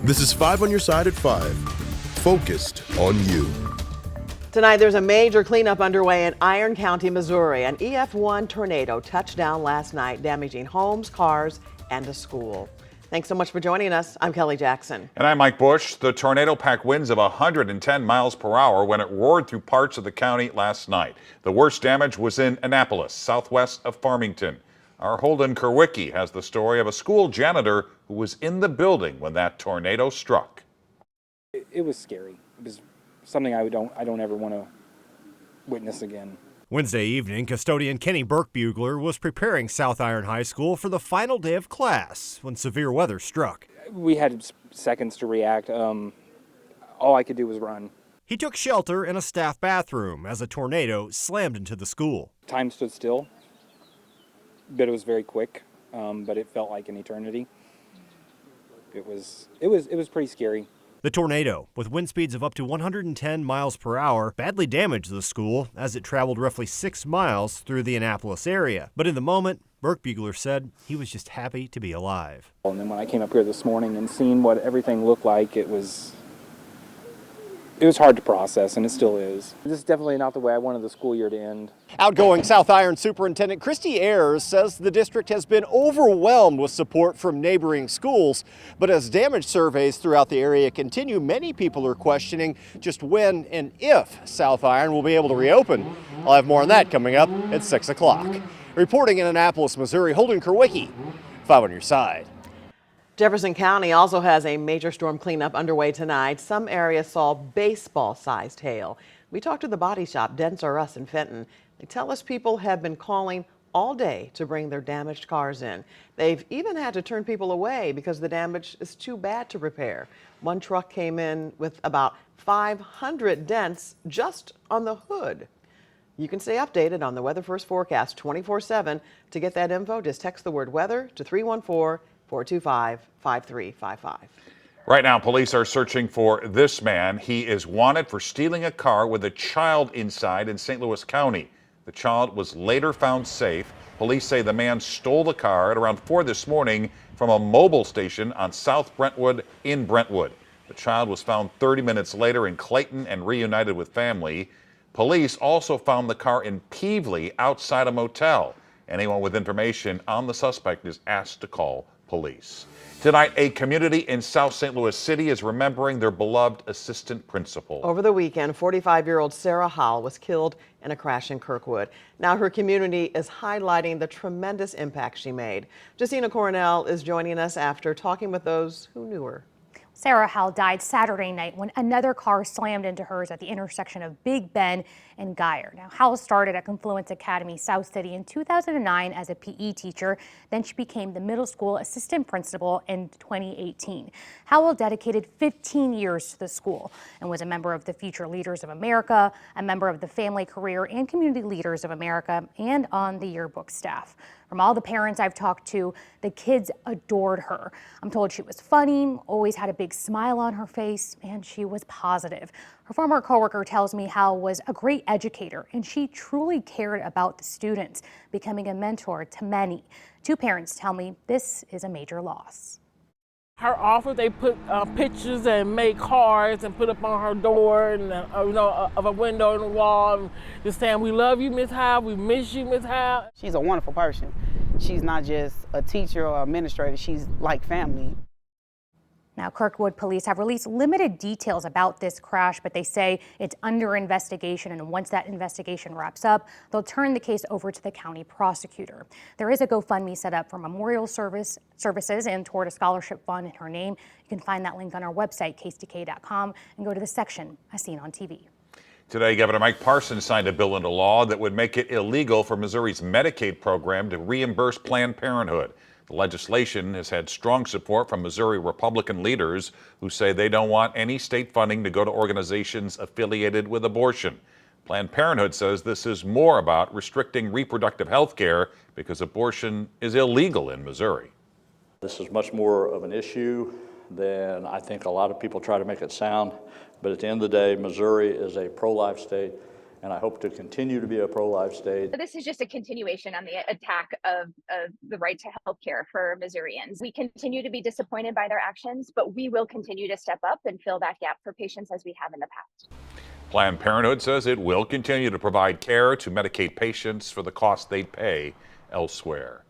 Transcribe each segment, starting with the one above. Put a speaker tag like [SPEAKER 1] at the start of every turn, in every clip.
[SPEAKER 1] This is 5 on your side at 5. Focused on you.
[SPEAKER 2] Tonight, there's a major cleanup underway in Iron County, Missouri. An EF1 tornado touched down last night, damaging homes, cars, and a school. Thanks so much for joining us. I'm Kelly Jackson.
[SPEAKER 3] And I'm Mike Bush. The tornado packed winds of 110 miles per hour when it roared through parts of the county last night. The worst damage was in Annapolis, southwest of Farmington. Our Holden Kerwicki has the story of a school janitor who was in the building when that tornado struck.
[SPEAKER 4] It was scary. It was something I don't ever want to witness again.
[SPEAKER 5] Wednesday evening, custodian Kenny Burkbugler was preparing South Iron High School for the final day of class when severe weather struck.
[SPEAKER 4] We had seconds to react. All I could do was run.
[SPEAKER 5] He took shelter in a staff bathroom as a tornado slammed into the school.
[SPEAKER 4] Time stood still, but it was very quick, but it felt like an eternity. It was pretty scary.
[SPEAKER 5] The tornado, with wind speeds of up to 110 miles per hour, badly damaged the school as it traveled roughly 6 miles through the Annapolis area. But in the moment, Burkbugler said he was just happy to be alive.
[SPEAKER 4] And then when I came up here this morning and seen what everything looked like, it was hard to process, and it still is. This is definitely not the way I wanted the school year to end.
[SPEAKER 5] Outgoing South Iron Superintendent Christy Ayers says the district has been overwhelmed with support from neighboring schools. But as damage surveys throughout the area continue, many people are questioning just when and if South Iron will be able to reopen. I'll have more on that coming up at 6 o'clock. Reporting in Annapolis, Missouri, Holden Kerwicki, 5 on your side.
[SPEAKER 2] Jefferson County also has a major storm cleanup underway tonight. Some areas saw baseball-sized hail. We talked to the body shop, Dents R Us in Fenton. They tell us people have been calling all day to bring their damaged cars in. They've even had to turn people away because the damage is too bad to repair. One truck came in with about 500 dents just on the hood. You can stay updated on the Weather First forecast 24/7. To get that info, just text the word weather to 314-425-5355.
[SPEAKER 3] Right now, police are searching for this man. He is wanted for stealing a car with a child inside in St. Louis County. The child was later found safe. Police say the man stole the car at around 4 this morning from a mobile station on South Brentwood in Brentwood. The child was found 30 minutes later in Clayton and reunited with family. Police also found the car in Peevely outside a motel. Anyone with information on the suspect is asked to call police. Tonight, a community in South St. Louis City is remembering their beloved assistant principal.
[SPEAKER 2] Over the weekend, 45-year-old Sarah Howell was killed in a crash in Kirkwood. Now her community is highlighting the tremendous impact she made. Justina Cornell is joining us after talking with those who knew her.
[SPEAKER 6] Sarah Howell died Saturday night when another car slammed into hers at the intersection of Big Ben and Geyer. Now, Howell started at Confluence Academy South City in 2009 as a PE teacher. Then she became the middle school assistant principal in 2018. Howell dedicated 15 years to the school and was a member of the Future Leaders of America, a member of the Family, Career, and Community Leaders of America, and on the yearbook staff. From all the parents I've talked to, the kids adored her. I'm told she was funny, always had a big smile on her face, and she was positive. Her former coworker tells me Howell was a great educator, and she truly cared about the students, becoming a mentor to many. Two parents tell me this is a major loss.
[SPEAKER 7] Her office, they put pictures and made cards and put up on her door and of a window and a wall, and just saying, "We love you, Miss Howell. We miss you, Miss Howell."
[SPEAKER 8] She's a wonderful person. She's not just a teacher or administrator. She's like family.
[SPEAKER 6] Now, Kirkwood police have released limited details about this crash, but they say it's under investigation, and once that investigation wraps up, they'll turn the case over to the county prosecutor. There is a GoFundMe set up for memorial services and toward a scholarship fund in her name. You can find that link on our website, KSTK.com, and go to the section As Seen on TV.
[SPEAKER 3] Today, Governor Mike Parson signed a bill into law that would make it illegal for Missouri's Medicaid program to reimburse Planned Parenthood. The legislation has had strong support from Missouri Republican leaders who say they don't want any state funding to go to organizations affiliated with abortion. Planned Parenthood says this is more about restricting reproductive health care because abortion is illegal in Missouri.
[SPEAKER 9] This is much more of an issue than I think a lot of people try to make it sound. But at the end of the day, Missouri is a pro-life state, and I hope to continue to be a pro-life state.
[SPEAKER 10] This is just a continuation on the attack of the right to health care for Missourians. We continue to be disappointed by their actions, but we will continue to step up and fill that gap for patients as we have in the past.
[SPEAKER 3] Planned Parenthood says it will continue to provide care to Medicaid patients for the cost they'd pay elsewhere.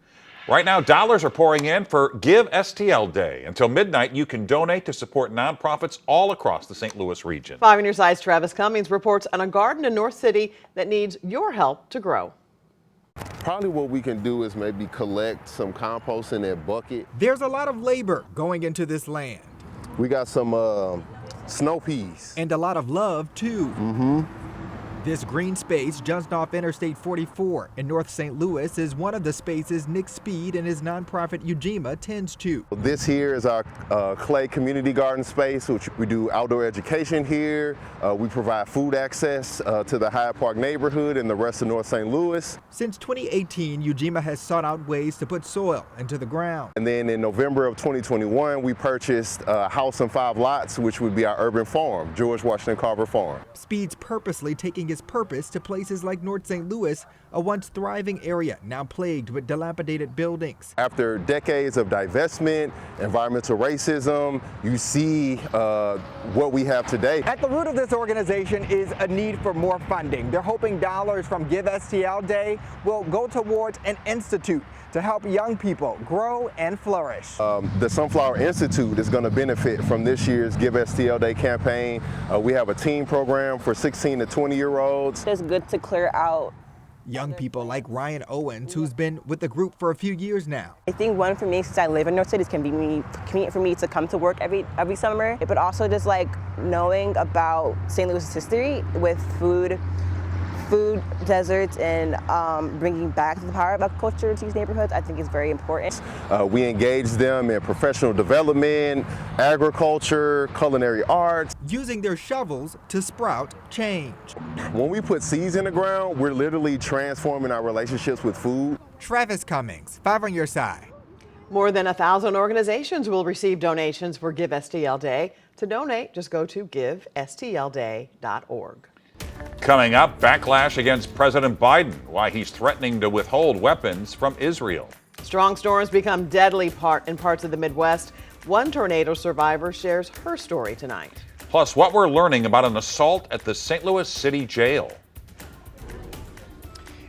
[SPEAKER 3] Right now, dollars are pouring in for Give STL Day. Until midnight, you can donate to support nonprofits all across the St. Louis region.
[SPEAKER 2] 5 on your side's Travis Cummings reports on a garden in North City that needs your help to grow.
[SPEAKER 11] Probably what we can do is maybe collect some compost in that bucket.
[SPEAKER 12] There's a lot of labor going into this land.
[SPEAKER 11] We got some snow peas.
[SPEAKER 12] And a lot of love, too. This green space just off Interstate 44 in North St. Louis is one of the spaces Nick Speed and his nonprofit Ujima tends to.
[SPEAKER 11] This here is our clay community garden space, which we do outdoor education here. We provide food access to the Hyde Park neighborhood and the rest of North St. Louis.
[SPEAKER 12] Since 2018, Ujima has sought out ways to put soil into the ground.
[SPEAKER 11] And then in November of 2021, we purchased a house and 5 lots, which would be our urban farm, George Washington Carver Farm.
[SPEAKER 12] Speed's purposely taking his purpose to places like North St. Louis, a once thriving area now plagued with dilapidated buildings.
[SPEAKER 11] After decades of divestment, environmental racism, you see what we have today.
[SPEAKER 13] At the root of this organization is a need for more funding. They're hoping dollars from Give STL Day will go towards an institute to help young people grow and flourish.
[SPEAKER 11] The Sunflower Institute is going to benefit from this year's Give STL Day campaign. We have a teen program for 16 to 20-year-olds.
[SPEAKER 14] It's good to clear out
[SPEAKER 12] young people like Ryan Owens, who's been with the group for a few years now.
[SPEAKER 14] I think one for me, since I live in North City, is convenient for me to come to work every summer, but also just like knowing about St. Louis history with food deserts, and bringing back the power of agriculture to these neighborhoods, I think is very important.
[SPEAKER 11] We engage them in professional development, agriculture, culinary arts.
[SPEAKER 12] Using their shovels to sprout change.
[SPEAKER 11] When we put seeds in the ground, we're literally transforming our relationships with food.
[SPEAKER 12] Travis Cummings, 5 on your side.
[SPEAKER 2] More than 1,000 organizations will receive donations for Give STL Day. To donate, just go to givestlday.org.
[SPEAKER 3] Coming up, backlash against President Biden, why he's threatening to withhold weapons from Israel.
[SPEAKER 2] Strong storms become deadly in parts of the Midwest. One tornado survivor shares her story tonight.
[SPEAKER 3] Plus, what we're learning about an assault at the St. Louis City Jail.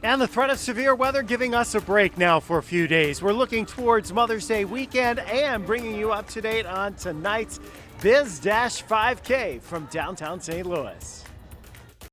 [SPEAKER 5] And the threat of severe weather giving us a break now for a few days. We're looking towards Mother's Day weekend and bringing you up to date on tonight's Biz-5K from downtown St. Louis.